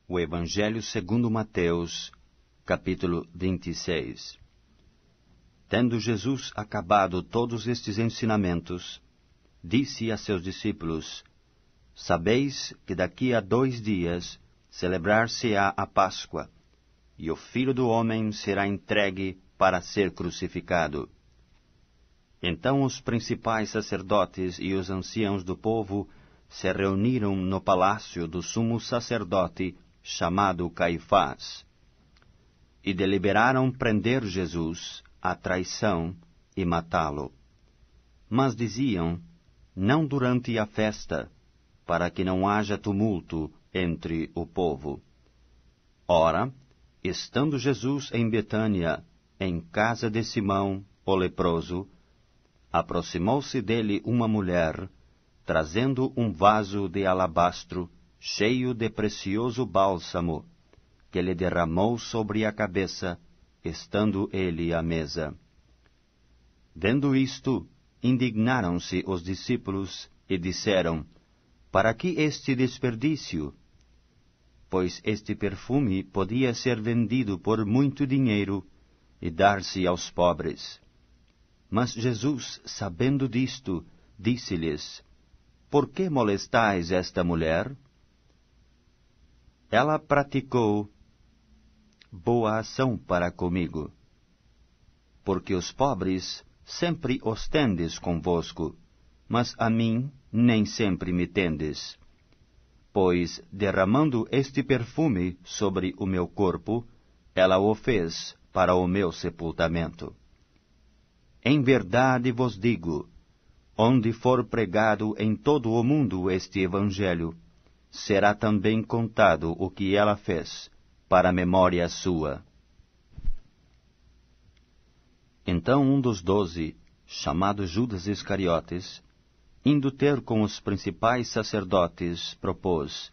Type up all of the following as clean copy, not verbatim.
O Evangelho segundo Mateus, capítulo 26. Tendo Jesus acabado todos estes ensinamentos, disse a seus discípulos: Sabeis que daqui a 2 dias celebrar-se-á a Páscoa, e o Filho do Homem será entregue para ser crucificado. Então os principais sacerdotes e os anciãos do povo se reuniram no palácio do sumo sacerdote, chamado Caifás, e deliberaram prender Jesus à traição e matá-lo. Mas diziam: não durante a festa, para que não haja tumulto entre o povo. Ora, estando Jesus em Betânia, em casa de Simão, o leproso, aproximou-se dele uma mulher, trazendo um vaso de alabastro, cheio de precioso bálsamo, que lhe derramou sobre a cabeça, estando ele à mesa. Vendo isto, indignaram-se os discípulos e disseram: para que este desperdício? Pois este perfume podia ser vendido por muito dinheiro e dar-se aos pobres. Mas Jesus, sabendo disto, disse-lhes: por que molestais esta mulher? Ela praticou boa ação para comigo. Porque os pobres sempre os tendes convosco, mas a mim nem sempre me tendes. Pois, derramando este perfume sobre o meu corpo, ela o fez para o meu sepultamento. Em verdade vos digo, onde for pregado em todo o mundo este Evangelho, será também contado o que ela fez, para a memória sua. Então um dos 12, chamado Judas Iscariotes, indo ter com os principais sacerdotes, propôs: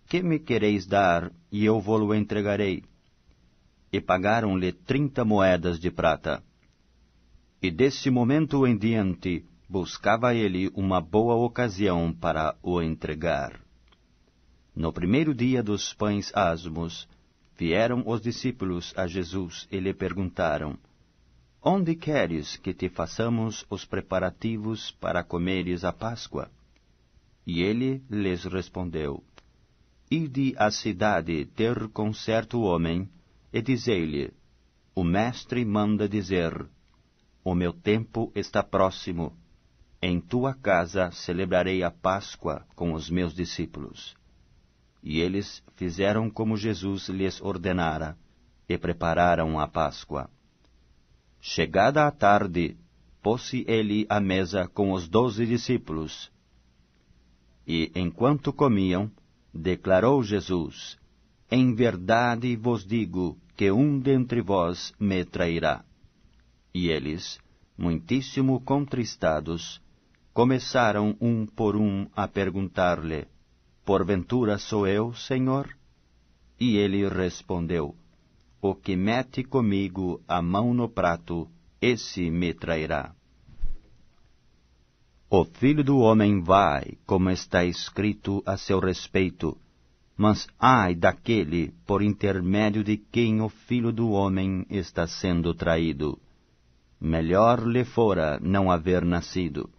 que me quereis dar, e eu vô-lo entregarei? E pagaram-lhe 30 moedas de prata. E desse momento em diante, buscava ele uma boa ocasião para o entregar. No primeiro dia dos pães asmos, vieram os discípulos a Jesus e lhe perguntaram: onde queres que te façamos os preparativos para comeres a Páscoa? E ele lhes respondeu: ide à cidade ter com certo homem, e dizei-lhe: o mestre manda dizer: o meu tempo está próximo, em tua casa celebrarei a Páscoa com os meus discípulos. E eles fizeram como Jesus lhes ordenara, e prepararam a Páscoa. Chegada a tarde, pôs-se ele à mesa com os 12 discípulos. E, enquanto comiam, declarou Jesus: em verdade vos digo que um dentre vós me trairá. E eles, muitíssimo contristados, começaram um por um a perguntar-lhe: porventura sou eu, Senhor? E ele respondeu: o que mete comigo a mão no prato, esse me trairá. O Filho do Homem vai, como está escrito a seu respeito, mas ai daquele por intermédio de quem o Filho do Homem está sendo traído. Melhor lhe fora não haver nascido.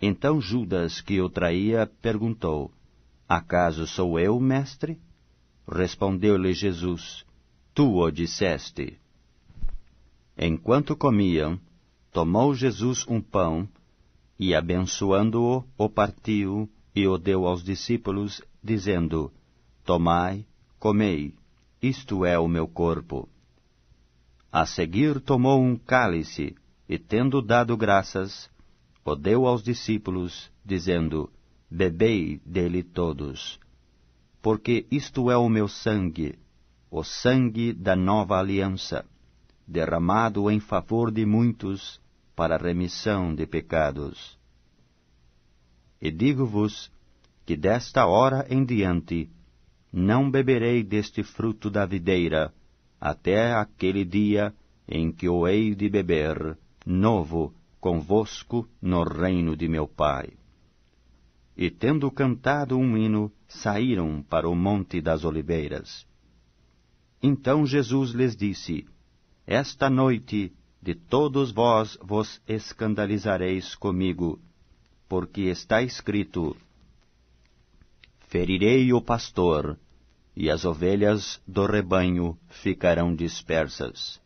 Então Judas, que o traía, perguntou: acaso sou eu, mestre? Respondeu-lhe Jesus: tu o disseste. Enquanto comiam, tomou Jesus um pão, e abençoando-o, o partiu e o deu aos discípulos, dizendo: tomai, comei, isto é o meu corpo. A seguir tomou um cálice, e tendo dado graças, o deu aos discípulos, dizendo: bebei dele todos, porque isto é o meu sangue, o sangue da nova aliança, derramado em favor de muitos para a remissão de pecados. E digo-vos que desta hora em diante não beberei deste fruto da videira, até aquele dia em que o hei de beber, novo, convosco no reino de meu Pai. e tendo cantado um hino, saíram para o Monte das Oliveiras. Então Jesus lhes disse: Esta noite de todos vós vos escandalizareis comigo, porque está escrito: Ferirei o pastor, e as ovelhas do rebanho ficarão dispersas.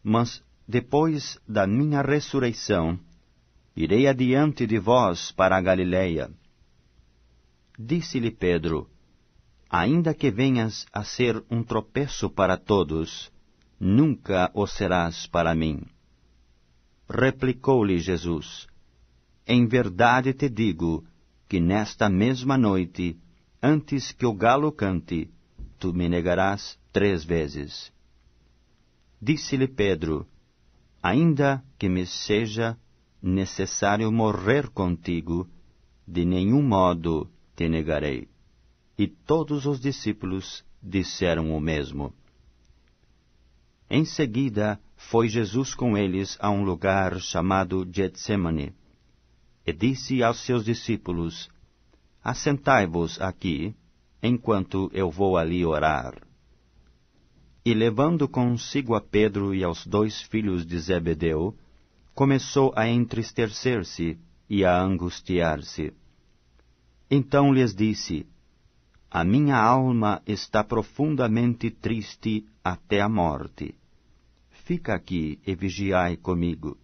Mas, depois da minha ressurreição, irei adiante de vós para a Galileia. Disse-lhe Pedro: Ainda que venhas a ser um tropeço para todos, nunca o serás para mim. Replicou-lhe Jesus: Em verdade te digo que nesta mesma noite, antes que o galo cante, tu me negarás 3 vezes. Disse-lhe Pedro: Ainda que me seja necessário morrer contigo, de nenhum modo te negarei. E todos os discípulos disseram o mesmo. Em seguida, foi Jesus com eles a um lugar chamado Getsemane, e disse aos seus discípulos: Assentai-vos aqui, enquanto eu vou ali orar. E levando consigo a Pedro e aos 2 filhos de Zebedeu, começou a entristecer-se e a angustiar-se. Então lhes disse: A minha alma está profundamente triste até a morte. Fica aqui e vigiai comigo.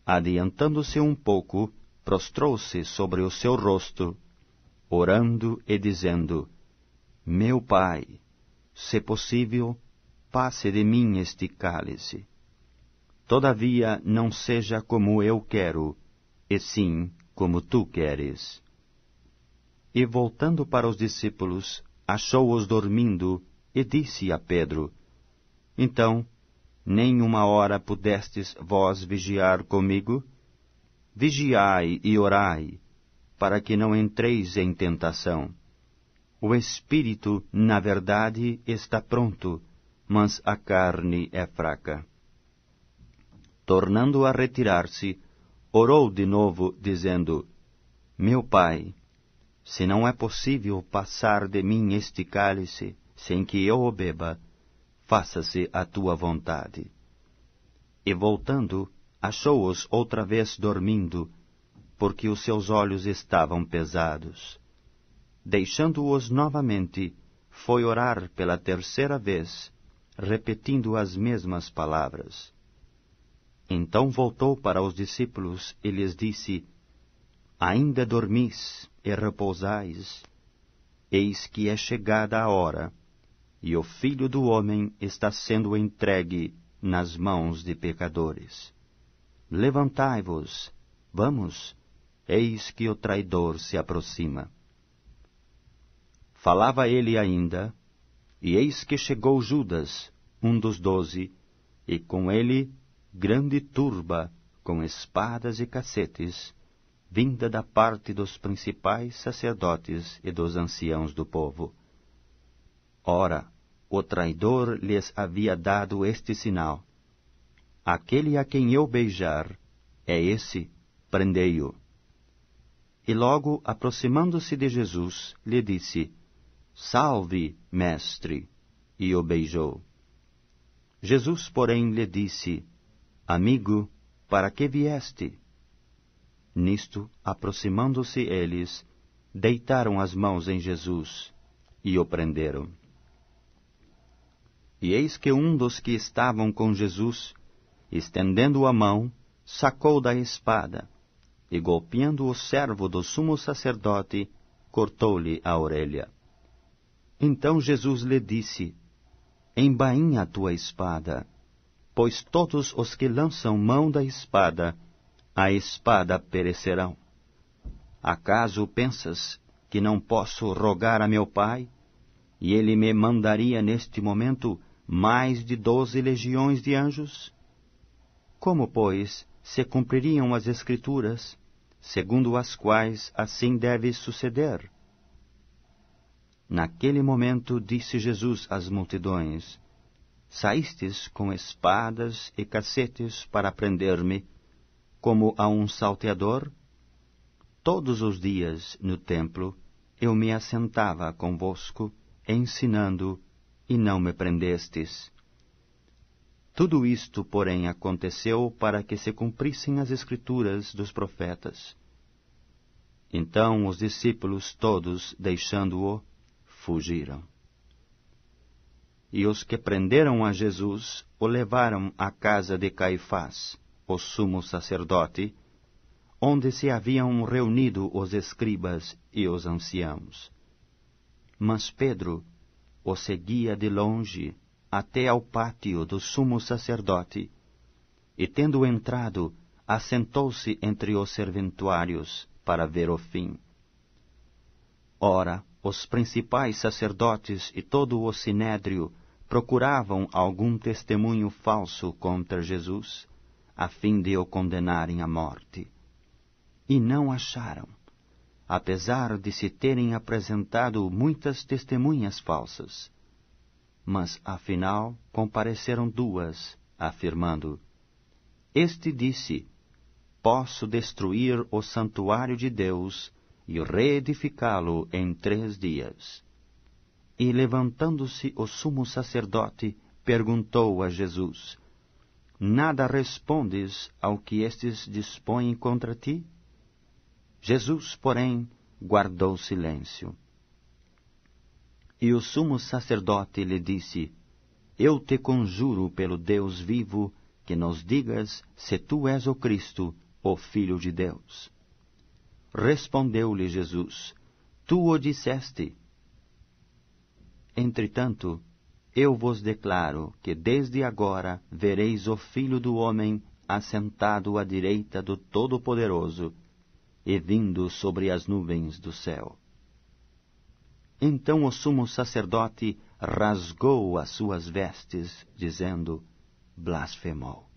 Adiantando-se um pouco, prostrou-se sobre o seu rosto, orando e dizendo: Meu Pai, se possível, passe de mim este cálice. Todavia não seja como eu quero, e sim como tu queres. E voltando para os discípulos, achou-os dormindo, e disse a Pedro: Então, nem 1 hora pudestes vós vigiar comigo? Vigiai e orai, para que não entreis em tentação. O espírito, na verdade, está pronto, mas a carne é fraca. Tornando a retirar-se, orou de novo, dizendo: Meu Pai, se não é possível passar de mim este cálice, sem que eu o beba, faça-se a tua vontade. E voltando, achou-os outra vez dormindo, porque os seus olhos estavam pesados. Deixando-os novamente, foi orar pela 3ª vez, repetindo as mesmas palavras. Então voltou para os discípulos e lhes disse: Ainda dormis e repousais? Eis que é chegada a hora, e o Filho do Homem está sendo entregue nas mãos de pecadores. Levantai-vos, vamos, eis que o traidor se aproxima. Falava ele ainda, e eis que chegou Judas, um dos 12, e com ele grande turba, com espadas e cacetes, vinda da parte dos principais sacerdotes e dos anciãos do povo. Ora, o traidor lhes havia dado este sinal: Aquele a quem eu beijar, é esse, prendei-o. E logo, aproximando-se de Jesus, lhe disse: Salve, mestre! E o beijou. Jesus, porém, lhe disse: Amigo, para que vieste? Nisto, aproximando-se eles, deitaram as mãos em Jesus e o prenderam. E eis que um dos que estavam com Jesus, estendendo a mão, sacou da espada, e golpeando o servo do sumo sacerdote, cortou-lhe a orelha. Então Jesus lhe disse: Embainha a tua espada, pois todos os que lançam mão da espada, a espada perecerão. Acaso pensas que não posso rogar a meu Pai, e ele me mandaria neste momento mais de 12 legiões de anjos? Como, pois, se cumpririam as Escrituras, segundo as quais assim deve suceder? Naquele momento disse Jesus às multidões: Saístes com espadas e cacetes para prender-me, como a um salteador? todos os dias no templo eu me assentava convosco, ensinando, e não me prendestes. Tudo isto, porém, aconteceu para que se cumprissem as Escrituras dos profetas. Então os discípulos todos, deixando-o, fugiram. E os que prenderam a Jesus o levaram à casa de Caifás, o sumo sacerdote, onde se haviam reunido os escribas e os anciãos. Mas Pedro o seguia de longe até ao pátio do sumo sacerdote, e tendo entrado, assentou-se entre os serventuários para ver o fim. Ora, os principais sacerdotes e todo o sinédrio procuravam algum testemunho falso contra Jesus, a fim de o condenarem à morte. E não acharam, apesar de se terem apresentado muitas testemunhas falsas. Mas, afinal, compareceram duas, afirmando: Este disse: Posso destruir o santuário de Deus e reedificá-lo em 3 dias. E, levantando-se o sumo sacerdote, perguntou a Jesus: Nada respondes ao que estes dispõem contra ti? Jesus, porém, guardou silêncio. E o sumo sacerdote lhe disse: Eu te conjuro pelo Deus vivo, que nos digas se tu és o Cristo, o Filho de Deus. Respondeu-lhe Jesus: Tu o disseste. Entretanto, eu vos declaro que desde agora vereis o Filho do Homem assentado à direita do Todo-Poderoso e vindo sobre as nuvens do céu. Então o sumo sacerdote rasgou as suas vestes, dizendo: Blasfemou.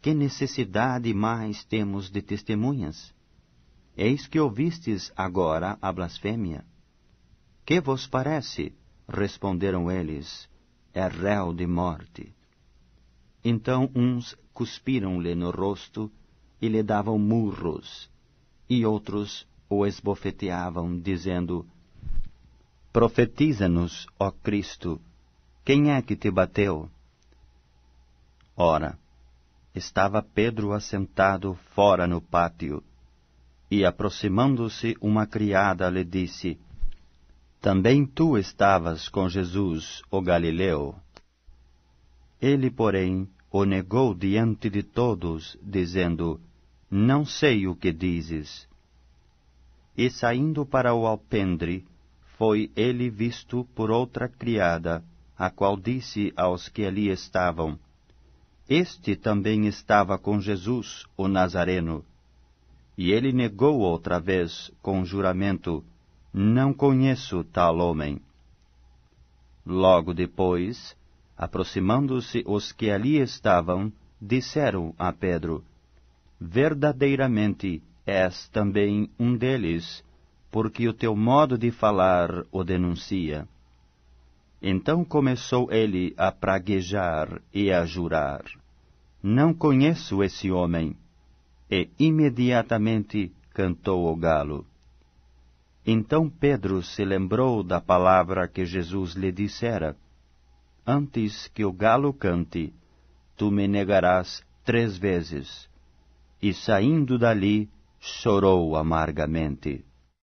Que necessidade mais temos de testemunhas? Eis que ouvistes agora a blasfêmia. Que vos parece? Responderam eles: É réu de morte. Então uns cuspiram-lhe no rosto e lhe davam murros, e outros o esbofeteavam, dizendo: Profetiza-nos, ó Cristo, quem é que te bateu? Ora, estava Pedro assentado fora no pátio, e aproximando-se uma criada lhe disse: Também tu estavas com Jesus, o Galileu. Ele, porém, o negou diante de todos, dizendo: Não sei o que dizes. E saindo para o alpendre, foi ele visto por outra criada, a qual disse aos que ali estavam: Este também estava com Jesus, o Nazareno. E ele negou outra vez, com juramento: Não conheço tal homem. Logo depois, aproximando-se os que ali estavam, disseram a Pedro: Verdadeiramente és também um deles, porque o teu modo de falar o denuncia. Então começou ele a praguejar e a jurar: Não conheço esse homem. E imediatamente cantou o galo. Então Pedro se lembrou da palavra que Jesus lhe dissera: Antes que o galo cante, tu me negarás 3 vezes. E saindo dali, chorou amargamente.